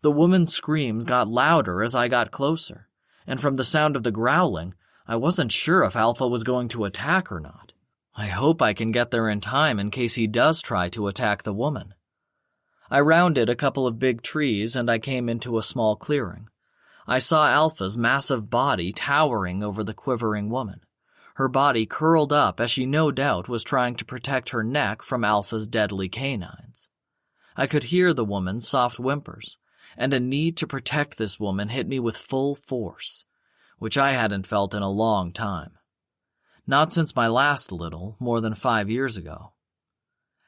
The woman's screams got louder as I got closer, and from the sound of the growling, I wasn't sure if Alpha was going to attack or not. I hope I can get there in time in case he does try to attack the woman. I rounded a couple of big trees and I came into a small clearing. I saw Alpha's massive body towering over the quivering woman. Her body curled up as she no doubt was trying to protect her neck from Alpha's deadly canines. I could hear the woman's soft whimpers, and a need to protect this woman hit me with full force, which I hadn't felt in a long time. Not since my last little, more than 5 years ago.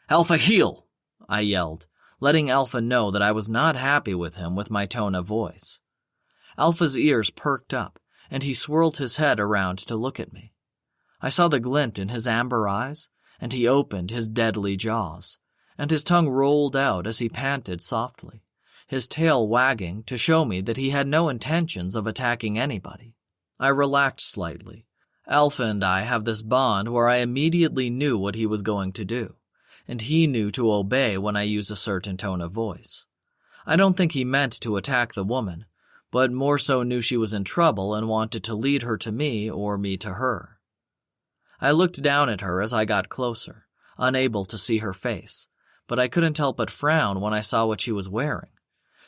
"Alpha, heel!" I yelled, letting Alpha know that I was not happy with him with my tone of voice. Alpha's ears perked up, and he swirled his head around to look at me. I saw the glint in his amber eyes, and he opened his deadly jaws, and his tongue rolled out as he panted softly, his tail wagging to show me that he had no intentions of attacking anybody. I relaxed slightly. Alpha and I have this bond where I immediately knew what he was going to do, and he knew to obey when I use a certain tone of voice. I don't think he meant to attack the woman, but more so knew she was in trouble and wanted to lead her to me or me to her. I looked down at her as I got closer, unable to see her face, but I couldn't help but frown when I saw what she was wearing.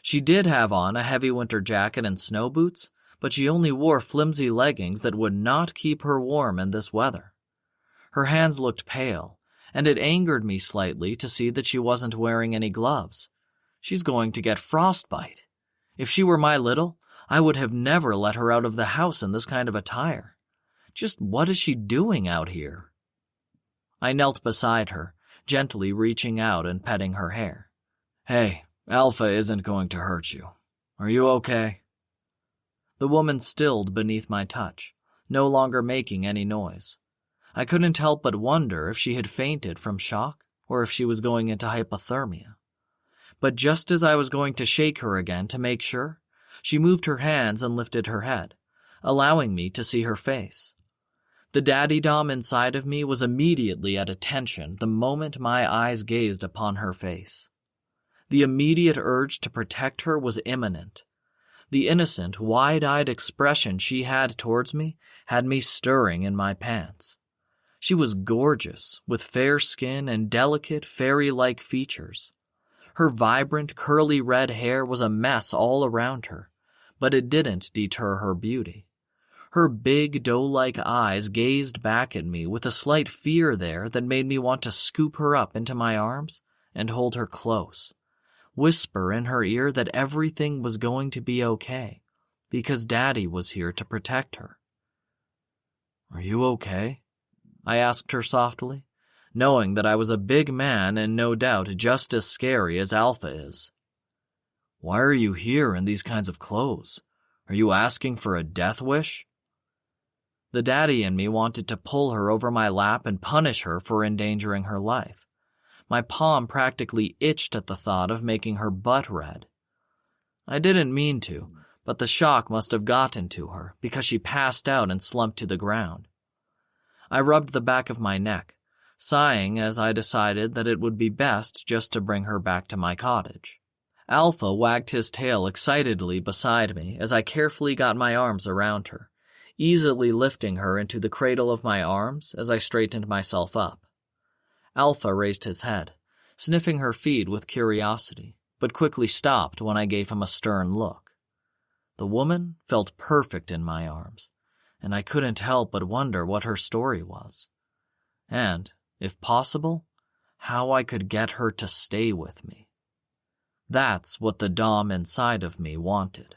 She did have on a heavy winter jacket and snow boots, but she only wore flimsy leggings that would not keep her warm in this weather. Her hands looked pale, and it angered me slightly to see that she wasn't wearing any gloves. She's going to get frostbite. If she were my little, I would have never let her out of the house in this kind of attire. Just what is she doing out here? I knelt beside her, gently reaching out and petting her hair. "Hey, Alpha isn't going to hurt you. Are you okay?" The woman stilled beneath my touch, no longer making any noise. I couldn't help but wonder if she had fainted from shock or if she was going into hypothermia. But just as I was going to shake her again to make sure, she moved her hands and lifted her head, allowing me to see her face. The daddy-dom inside of me was immediately at attention the moment my eyes gazed upon her face. The immediate urge to protect her was imminent. The innocent, wide-eyed expression she had towards me had me stirring in my pants. She was gorgeous, with fair skin and delicate, fairy-like features. Her vibrant, curly red hair was a mess all around her, but it didn't deter her beauty. Her big, doe-like eyes gazed back at me with a slight fear there that made me want to scoop her up into my arms and hold her close, whisper in her ear that everything was going to be okay, because Daddy was here to protect her. "Are you okay?" I asked her softly, knowing that I was a big man and no doubt just as scary as Alpha is. "Why are you here in these kinds of clothes? Are you asking for a death wish?" The daddy in me wanted to pull her over my lap and punish her for endangering her life. My palm practically itched at the thought of making her butt red. I didn't mean to, but the shock must have gotten to her because she passed out and slumped to the ground. I rubbed the back of my neck, sighing as I decided that it would be best just to bring her back to my cottage. Alpha wagged his tail excitedly beside me as I carefully got my arms around her, easily lifting her into the cradle of my arms as I straightened myself up. Alpha raised his head, sniffing her feet with curiosity, but quickly stopped when I gave him a stern look. The woman felt perfect in my arms, and I couldn't help but wonder what her story was, and, if possible, how I could get her to stay with me. That's what the Dom inside of me wanted.